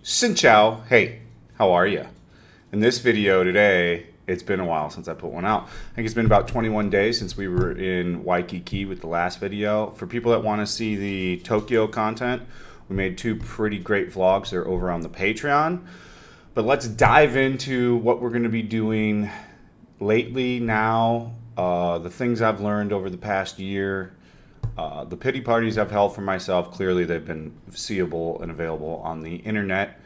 Xin chao. Hey, how are you? In this video today, it's been a while since I put one out. I think it's been about 21 days since we were in Waikiki with the last video. For people that want to see the Tokyo content, we made two pretty great vlogs. They're over on the Patreon. But let's dive into what we're going to be doing lately now, the things I've learned over the past year. The pity parties I've held for myself, clearly they've been seeable and available on the internet.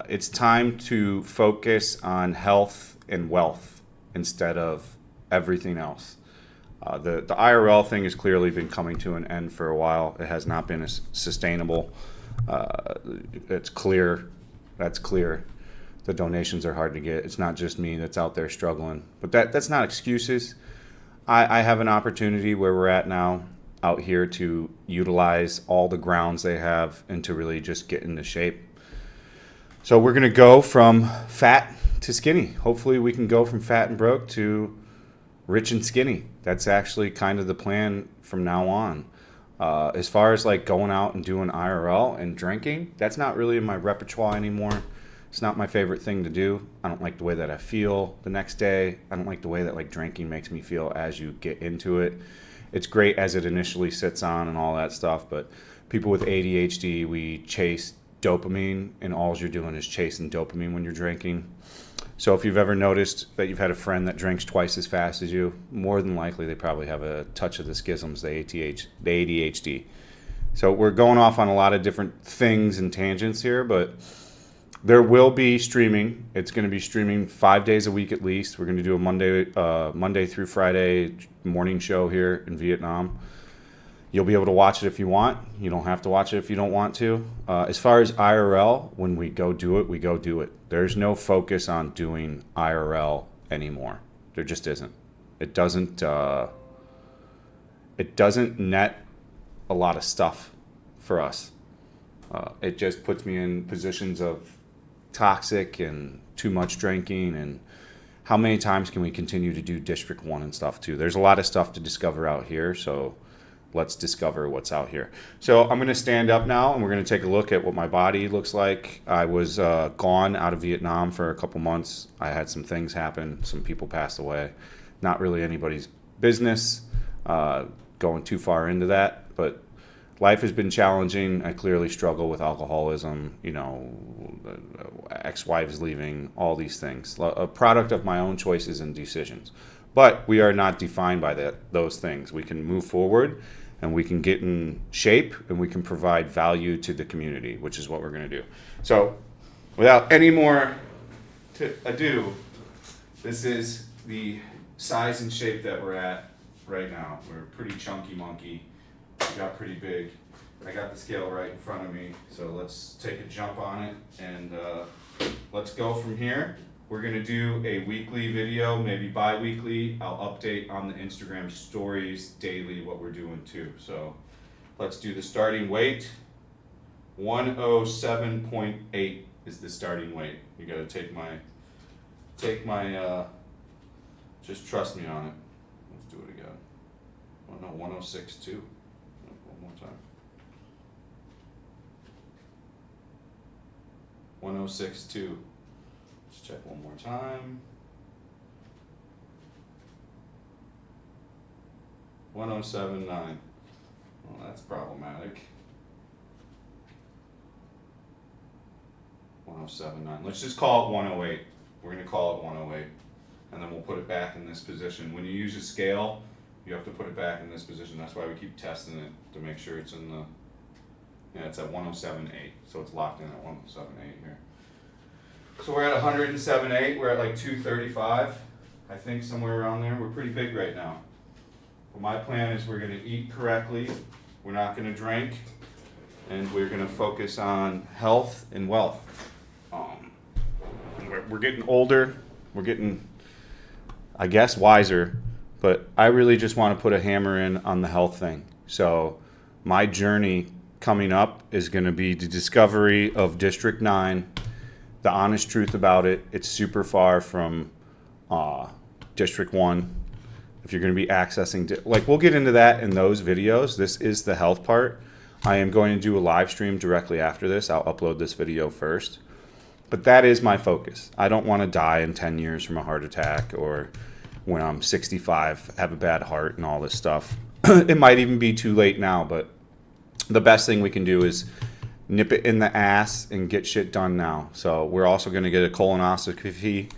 It's time to focus on health and wealth instead of everything else. The IRL thing has clearly been coming to an end for a while. It has not been as sustainable. It's clear. That's clear. The donations are hard to get. It's not just me that's out there struggling. But that's not excuses. I have an opportunity where we're at now out here to utilize all the grounds they have and to really just get into shape. So we're going to go from fat to skinny. Hopefully we can go from fat and broke to rich and skinny. That's actually kind of the plan from now on. As far as like going out and doing IRL and drinking, that's not really in my repertoire anymore. It's not my favorite thing to do. I don't like the way that I feel the next day. I don't like the way that like drinking makes me feel as you get into it. It's great as it initially sits on and all that stuff, but people with ADHD, we chase dopamine, and all you're doing is chasing dopamine when you're drinking. So if you've ever noticed that you've had a friend that drinks twice as fast as you, more than likely they probably have a touch of the schisms, the ADHD. So we're going off on a lot of different things and tangents here, but there will be streaming. It's going to be streaming 5 days a week at least. We're going to do a Monday through Friday morning show here in Vietnam. You'll be able to watch it if you want. You don't have to watch it if you don't want to. As far as IRL, when we go do it, we go do it. There's no focus on doing IRL anymore. There just isn't. It doesn't net a lot of stuff for us. It just puts me in positions of toxic and too much drinking, and how many times can we continue to do District 1 and stuff too? There's a lot of stuff to discover out here, so let's discover what's out here. So I'm going to stand up now and we're going to take a look at what my body looks like. I was gone out of Vietnam for a couple months. I had some things happen. Some people passed away. Not really anybody's business going too far into that, but life has been challenging. I clearly struggle with alcoholism, ex-wives leaving, all these things. A product of my own choices and decisions. But we are not defined by those things. We can move forward and we can get in shape and we can provide value to the community, which is what we're going to do. So without any more ado, this is the size and shape that we're at right now. We're a pretty chunky monkey. We got pretty big. I got the scale right in front of me, so let's take a jump on it and let's go from here. We're going to do a weekly video, maybe bi-weekly. I'll update on the Instagram stories daily what we're doing too. So let's do the starting weight. 107.8 is the starting weight. You got to take my just trust me on it. Let's do it again. Oh no, 106.2. One more time. 106.2. Let's check one more time. 107.9. Well, that's problematic. 107.9. Let's just call it 108. We're going to call it 108. And then we'll put it back in this position. When you use a scale, you have to put it back in this position. That's why we keep testing it to make sure it's in the, it's at 107.8. So it's locked in at 107.8 here. So we're at 107.8. We're at like 235. I think somewhere around there. We're pretty big right now. But my plan is we're going to eat correctly. We're not going to drink. And we're going to focus on health and wealth. We're getting older. We're getting, I guess, wiser. But I really just want to put a hammer in on the health thing. So my journey coming up is going to be the discovery of District 9, the honest truth about it. It's super far from District 1. If you're going to be accessing, we'll get into that in those videos. This is the health part. I am going to do a live stream directly after this. I'll upload this video first. But that is my focus. I don't want to die in 10 years from a heart attack, or when I'm 65, have a bad heart and all this stuff. It might even be too late now, but the best thing we can do is nip it in the ass and get shit done now. So we're also going to get a colonoscopy.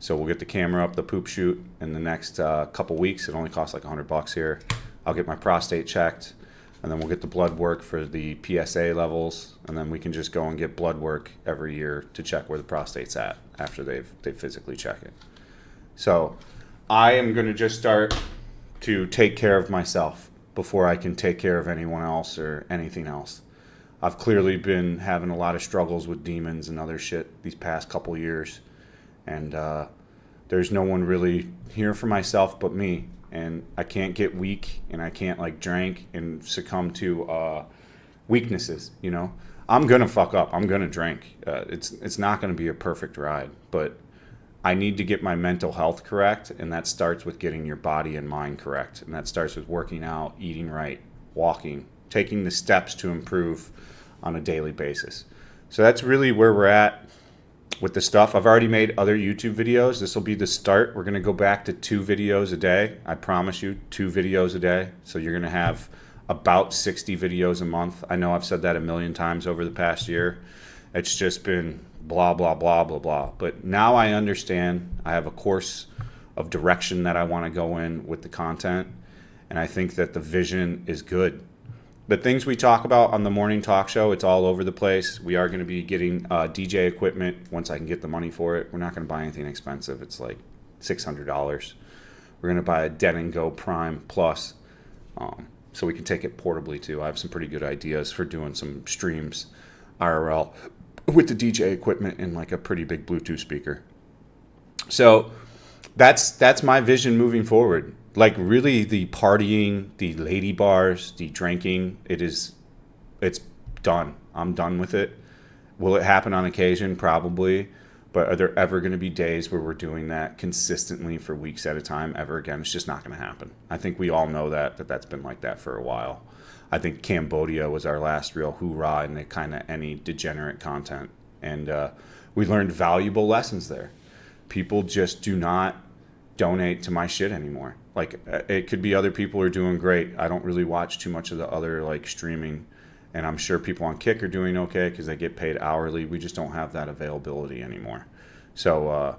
So we'll get the camera up the poop chute in the next couple weeks. It only costs like $100 here. I'll get my prostate checked, and then we'll get the blood work for the PSA levels, and then we can just go and get blood work every year to check where the prostate's at after they physically check it. So I am going to just start to take care of myself before I can take care of anyone else or anything else. I've clearly been having a lot of struggles with demons and other shit these past couple years, and there's no one really here for myself but me. And I can't get weak, and I can't like drink and succumb to weaknesses. You know, I'm gonna fuck up. I'm gonna drink. It's not gonna be a perfect ride, but I need to get my mental health correct, and that starts with getting your body and mind correct, and that starts with working out, eating right, walking, taking the steps to improve on a daily basis. So that's really where we're at with the stuff. I've already made other YouTube videos. This will be the start. We're going to go back to 2 videos a day. I promise you, 2 videos a day. So you're going to have about 60 videos a month. I know I've said that a million times over the past year. It's just been blah, blah, blah, blah, blah. But now I understand. I have a course of direction that I want to go in with the content. And I think that the vision is good. The things we talk about on the morning talk show, it's all over the place. We are going to be getting DJ equipment once I can get the money for it. We're not going to buy anything expensive. It's like $600. We're going to buy a Den & Go Prime Plus, so we can take it portably too. I have some pretty good ideas for doing some streams IRL with the DJ equipment and like a pretty big Bluetooth speaker. So that's my vision moving forward. Like really the partying, the lady bars, the drinking, it's done. I'm done with it. Will it happen on occasion? Probably. But are there ever going to be days where we're doing that consistently for weeks at a time ever again? It's just not going to happen. I think we all know that's been like that for a while. I think Cambodia was our last real hoorah in the kind of any degenerate content. And we learned valuable lessons there. People just do not donate to my shit anymore. Like, it could be other people are doing great. I don't really watch too much of the other like streaming, and I'm sure people on Kick are doing okay because they get paid hourly. We just don't have that availability anymore. So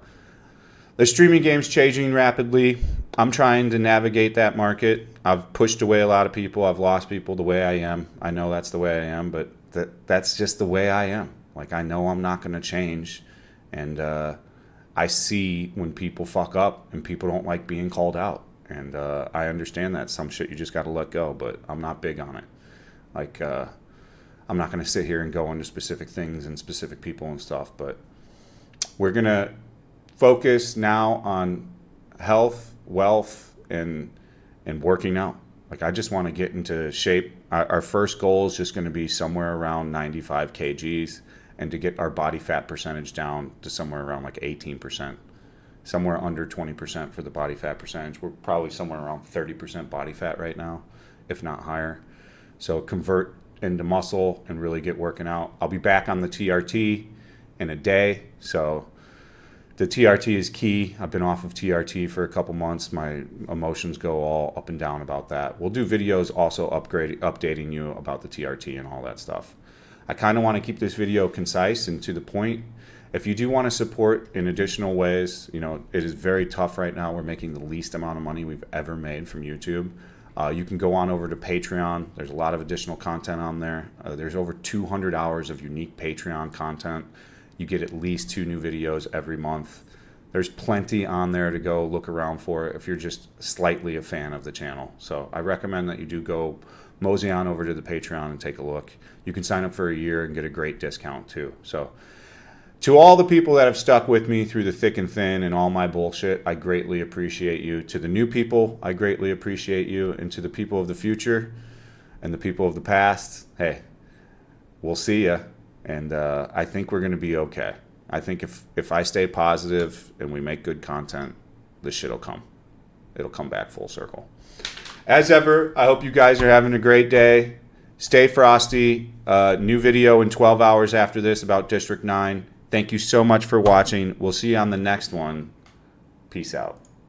the streaming game's changing rapidly. I'm trying to navigate that market. I've pushed away a lot of people. I've lost people the way I am. I know that's the way I am, but that's just the way I am. Like, I know I'm not going to change, and I see when people fuck up and people don't like being called out. And I understand that some shit you just got to let go, but I'm not big on it. Like, I'm not going to sit here and go into specific things and specific people and stuff, but we're going to focus now on health, wealth, and working out. Like, I just want to get into shape. Our first goal is just going to be somewhere around 95 kgs, and to get our body fat percentage down to somewhere around like 18%. Somewhere under 20% for the body fat percentage. We're probably somewhere around 30% body fat right now, if not higher. So convert into muscle and really get working out. I'll be back on the TRT in a day. So the TRT is key. I've been off of TRT for a couple months. My emotions go all up and down about that. We'll do videos also updating you about the TRT and all that stuff. I kind of want to keep this video concise and to the point. If you do want to support in additional ways, you know, it is very tough right now. We're making the least amount of money we've ever made from YouTube. You can go on over to Patreon. There's a lot of additional content on there. There's over 200 hours of unique Patreon content. You get at least 2 new videos every month. There's plenty on there to go look around for if you're just slightly a fan of the channel. So I recommend that you do go mosey on over to the Patreon and take a look. You can sign up for a year and get a great discount too. So to all the people that have stuck with me through the thick and thin and all my bullshit, I greatly appreciate you. To the new people, I greatly appreciate you. And to the people of the future and the people of the past, hey, we'll see ya. And I think we're going to be okay. I think if I stay positive and we make good content, this shit will come. It'll come back full circle. As ever, I hope you guys are having a great day. Stay frosty. New video in 12 hours after this about District 9. Thank you so much for watching. We'll see you on the next one. Peace out.